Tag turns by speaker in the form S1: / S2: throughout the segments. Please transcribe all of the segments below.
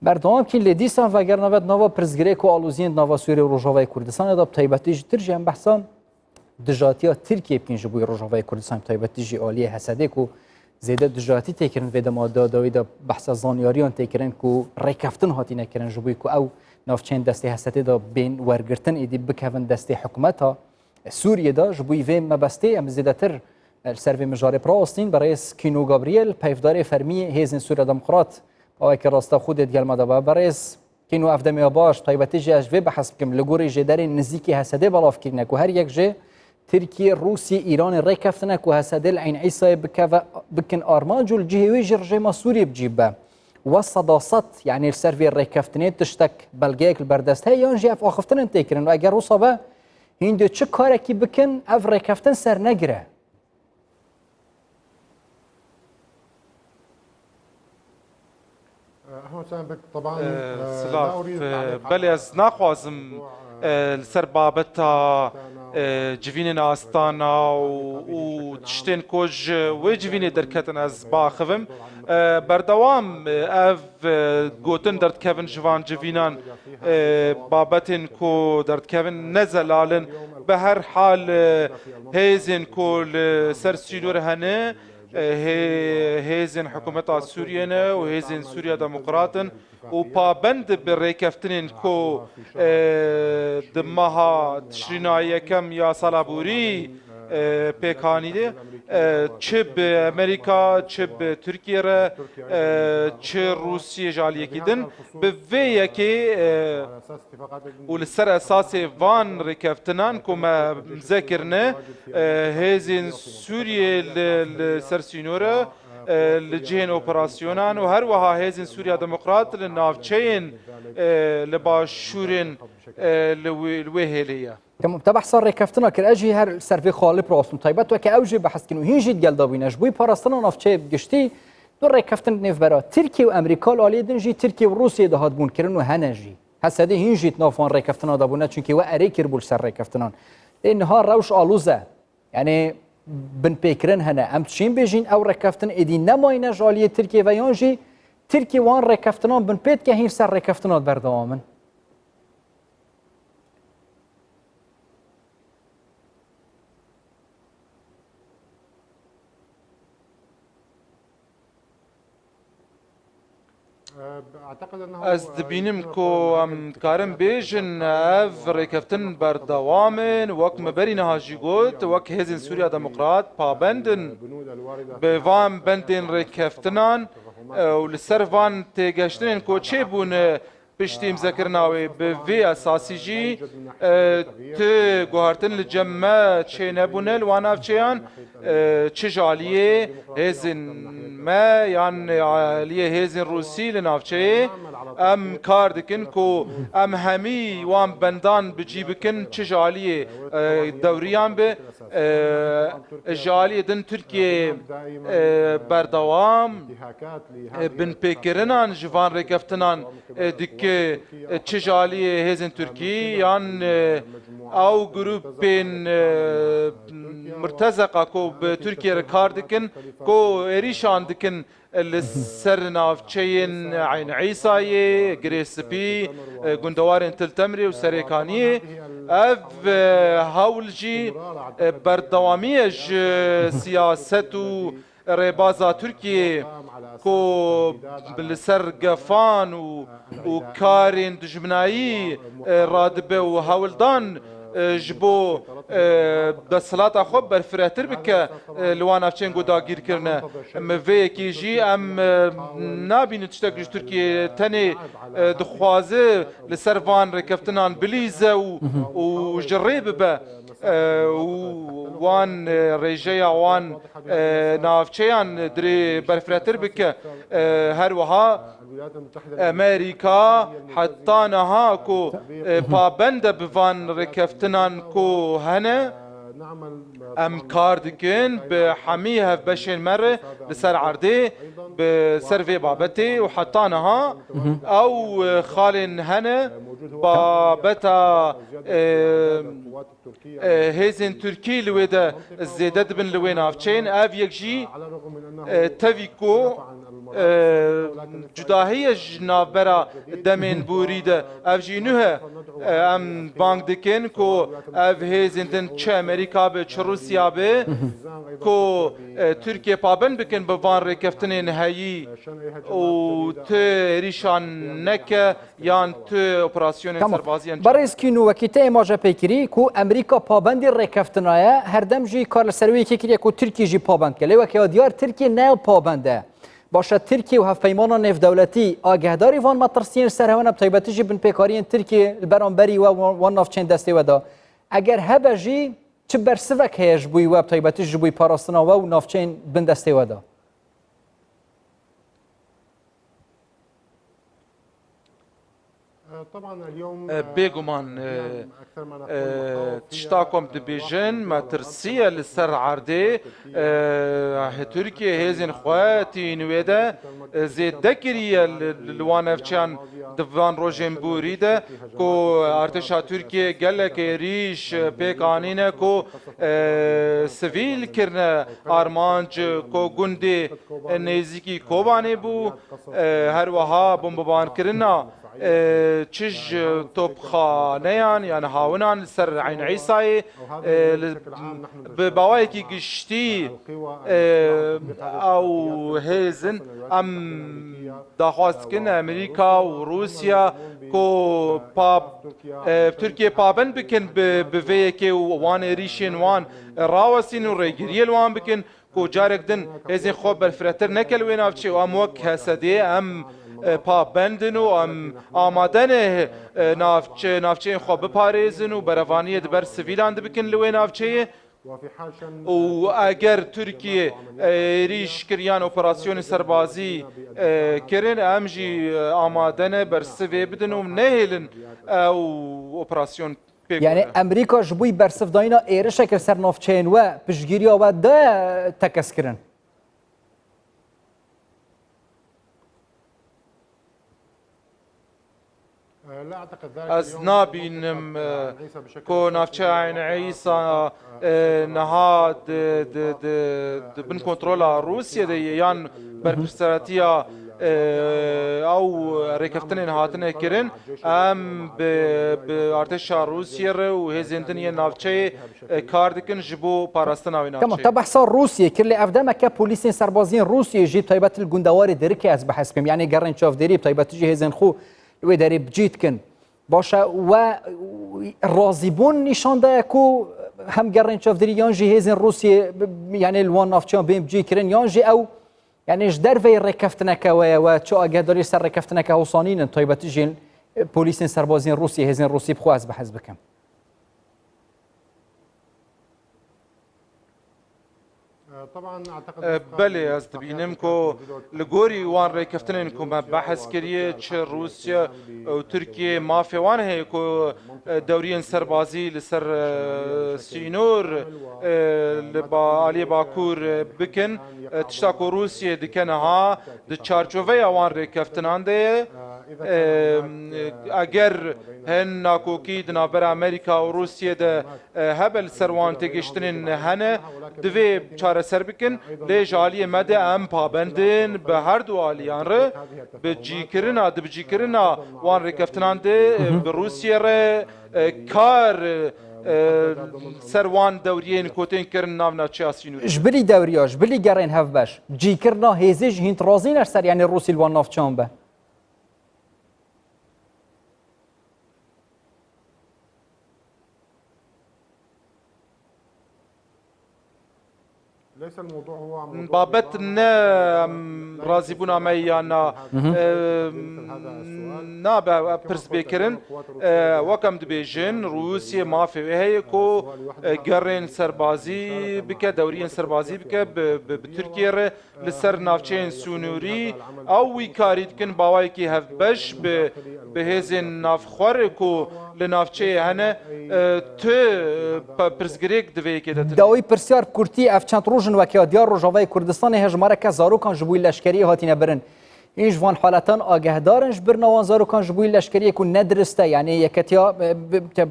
S1: بردوام کن لدیسان و گر نوید نوا پرزگریک و آلوزین نوا سوری روجاوای کردستان دا بتایبتی جی ترجی هم بحثان دجاتیا ترکیه بکن جبوی روجاوای کردستان بتایبتی جی آلیه حسده کو زیاده دجاتی تکرن ویدم آدا داوید بحث زانیاریان تکرن کو ریکفتن هاتی نکرن جبوی کو او نافچین دستی حسده دا بین ورگرتن ایدی بکوون دستی حکومتا سوریه دا جبوی ویم مبسته ام زیاده تر سروی مجاری پراستین برای کینو گابریل پیفدار فرمی هیزن سوریا دموکرات آیا که راستا خودت گل مدابا برایس کینو افدمی باش طیبتی جاش به حسب کم لگوری جداری نزدیکی حسده بالاف کردن که هر یک جه ترکیه روسی ایران ریکفتن که حسده العین عیسی بکن آرمانجو الجهوی جرجه ما سوری بجیبه و صداست یعنی السروی ریکفتنی تشتک بلگیک البردست هی یان جه اف آخفتن انتکرن و اگر روسا با هندو چه کاری که بکن اف ریکفتن سر نگره
S2: طبعا سلاف بل از نخوازم السر بابتا جوین آستانا و تشتین کج و جوین درکتن از باخوم بردوام اف گوتن درد کفن جوان جوینان بابتن کو درد کفن نزلالن به هر حال هیزن کل سر سیلور هنه هیزن حکومت سوریه و هیزن سوریا دموکراتن و پابند بالریکفتنین کو دمها تشرینای یکم یا سالابوری پیکانیده چه به امریکا چه به ترکیه را چه روسیه جالیه کدن به وی که ولسر اساس وان ریکفتنان کم ذکرنه هزین سوریه لسرسینوره لجهن اپراسیونان و هر وها هزین سوریا دموکرات لنافچین لباشورین لوهلیه
S1: تمام تبع صار ركفتنا كر اجي هر سرفي خالب راسم طيبت وك اوجي بحث كنو هيجي دجل بيناش بوي باراستنا نافچه گشتي دو ركفتن نيف برا تركيا وامريكا الالي دنجي تركيا وروسيا ده هاد بون كرنو هنجي هسدي هيجي نافان ركفتنا دابونا چونكي و اريكر بول سر ركفتنان لان ها روش الوزه يعني بن بيكرن هنا ام تشين بيجين او ركفتن ادي نماينه جاليه تركيا ويانجي تركيا وان ركفتنان بن بيت كهين سر ركفتنات بردوامن
S2: از دبینم کو ام کارم بیجن اف ریکفتن بردوامن وک مبری نهاجی گوت وک هزین سوریا دموکرات پابندن به وام بندن ریکفتنان و لسر وان تگشتن کو چه بون پشتیم ذکرناوی به وی اساسی جی ت گوهرتن لجمع چه نبونه لواناف چیان چه جالیه هزین ما یان عالیه هزین روسی لنافچه ام کار دکن کو ام همی وان بندان بجی بکن چه جالیه دوریان به جالیه دن ترکیه بردوام بن پیکرنان جوان رکفتنان دک چه جالیه هزین ترکی یان او گروپین مرتزقه کو به ترکیه رکار دکن کو ایریشان دکن السر نافچین عین عیسایی گریسپی گندوارن تلتمری و سریکانی اف هاولجی بردوامیج سیاست و ربازا ترکیه کو بالسر قفان و کارین دجمنایی رادبه و هاولدان جبو دسلات خوب برفراتر بک لوان افچین گو داگیر کرنه موی کی جی ام نابین تشتاق ترکیه تنی دخوازه لسروان رکفتنان بلیزه و جریب به وان رجيا وان نافچيان دري برفراتر بك هر وها امريكا حتى نها كو پابند بوان ركفتنان كو هنا ام كاردكن بحميها بشين مرة لسر عردي بسر في بابتي وحتى نها او خالن هنا بابتا هيزن تركي لويدا زيدت بن لوين افچين اف يكجي تفيكو جداهی جنابرا دمین بوریده اف جینوه ام بانک دکن کو اف هیزندن چه امریکا به چه روسیا به کو ترکیه پابند بکن به وان رکفتن نهایی و تو ریشان نکه یان تو اپراسیون سربازی انجام
S1: برای اسکینو وکیته ماجه پیکری کو امریکا پابندی رکفتنایه هر دم جی کار سروی که کریه کو ترکیه جی پابند کلی وکی دیار ترکیه نه پابنده باشه ترکیه و هفپیمان نفت دولتی آگهداری وان مطرسین سرهونه بطیبتی جی بن پیکارین ترکیه برانبری و وان نافچین دستی ودا اگر هبه جی چه برسوک هیش بوی و بطیبتی جی بوی پاراستنا و نافچین بن دستی ودا
S2: بێگومان تشتاکۆم دەبێژن مەترسیە لەسەر عەردێ تورکیە هێزên xwe tînûyê de zêde kiriye li wan navçeyan di van rojên borî de ku artêşa Tirkiye gelek êrîş pêk anîne ku sivîl kirine armanc ku gundê nêzîkî Kobanê bû her wiha bombebankirina چج توپخانهان یان هاونان سر عین عیسای به باوایکی گشتی او هیزن ام داخواست کن امریکا و روسیا کو ترکیه پابند بکن به ویکی و وان ریشین وان راوسین و ریگریل وان بکن کو جارک دن هزین خوب برفرتر نکل وین افچی و ام وک حسدی ام پابندن و آمادن نافچه خو بپارێزن و بەرەوانیە دبەر سڤیلان دبکن لەوێ نافچەیە و ئەگەر تورکیە ریش کریان ئۆپەراسیۆنی سەربازی کردن ئەم جی ئامادەنە بەرسڤێ بدن و نەهێلن ئەو ئۆپەراسیۆن
S1: یعنی ئەمریکا ji بووی بەرسڤداینا ئێرشێکە سەر نافچەیەن وە پشتگیریەوە دا تەکەسکردن
S2: از نابینم کو نافچه عین عیسا نهاد بن کنترل روسیه ده یان برپرسراتیا او ریکفتن هاتنه کرن ام به ارتش روسیه و هزندن یه نافچه کار دکن جبو پاراستنا و نافچه
S1: تمام تا بحثا روسیه کرلی افدام که پلیسین سربازین روسیه جیب تایبت الگندواری درکی از بحث بیم یعنی گرن چاف دریب تایبت جی هزن خو و داری بجیت کن باشه و راضیبون نشان ده کو هم گرن چافدری یان جی هزن روسیه یعنی الوان نافچان بیم جی کرن یان جی او یعنی اش در وی رکفتنک و چو آگهداری سر رکفتنک حسانین طیبت جین پلیس سربازین روسیه هزن روسی بخواز به حزب کم
S2: بله از دبینم که لگوری وان ریکفتنین که ما بحث کریه چه روسیا و ترکیه مافیوان هی که دورین سربازی لسر سینور با آلی باکور بکن تشتا که روسیه دکنه ها ده چارچوه وان ریکفتنان ده اگر هن ناکوکی دنابر امریکا و روسیه ده هبل سروان تگشتنین هنه دوی چاره سر بکن لیج آلیه مده ام پابندین به هر دو آلیان ره به جیکرنا ده بجیکرنا وان رکفتنان ده به روسیه ره کار سروان دوریین کوتین کرن ناونا چاسینو
S1: جبلی دوریا جبلی گرین هف باش جیکرنا هیزیج هینت رازین ارسر یعنی روسی الوان نافچان به
S2: بابت نه راضی بونا میانا نه به پرس بکرن وکم دبیجن روسیه مافی هی کو گرین سربازی بکه دورین سربازی بکه به ترکیه ر لسر نافچین سونوری او وی کارید کن باوی کی هف بش به هزین نافخور کو لنافچه هنه تو پرسگریک دوی که
S1: داوی پرسیار کورتی افچند روزن و که دیار روجاوی کردستان هجماره که زاروکان جبوی لشکری هاتینه برن اینج وان حالتان آگهدارنج برنوان زاروکان جبوی لشکری که ندرسته یعنی یکتیا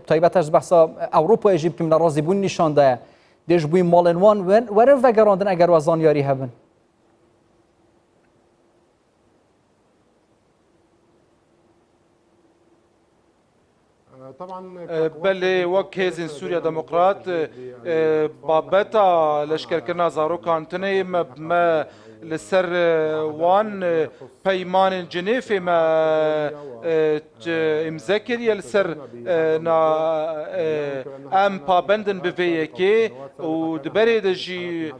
S1: تایبتش بحثا اوروپا اجیب که من راضی بون نشان ده دیش بوی مالنوان ورن وگراندن اگر وزان یاری هبن
S2: بله وک هزین سوریا دموکرات بابتا لشکر کرنا زاروکان تنه ما لسر وان پیمان جنیف ما امذكر يلسر نا ام پابندن بویه که و دبری دجی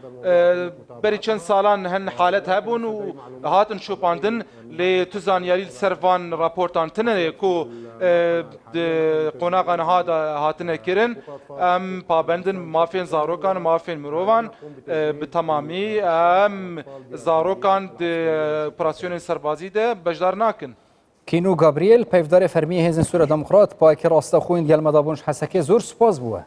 S2: بری چند سالان هن حالت هبون و هاتن شوپاندن لی تزانیاری سروان راپورتان تنه کو قناغان هاتنه کرن ام پابندن مافین زاروکان مافین مروان بتمامی ام زاروکان اپراسیون سربازی ده بجدار ناکن
S1: کینو گابریل پیفدار فرمی هزین سوریا دموکرات با که راستا خوین گل مدابونش حسکه زور سپاس بوه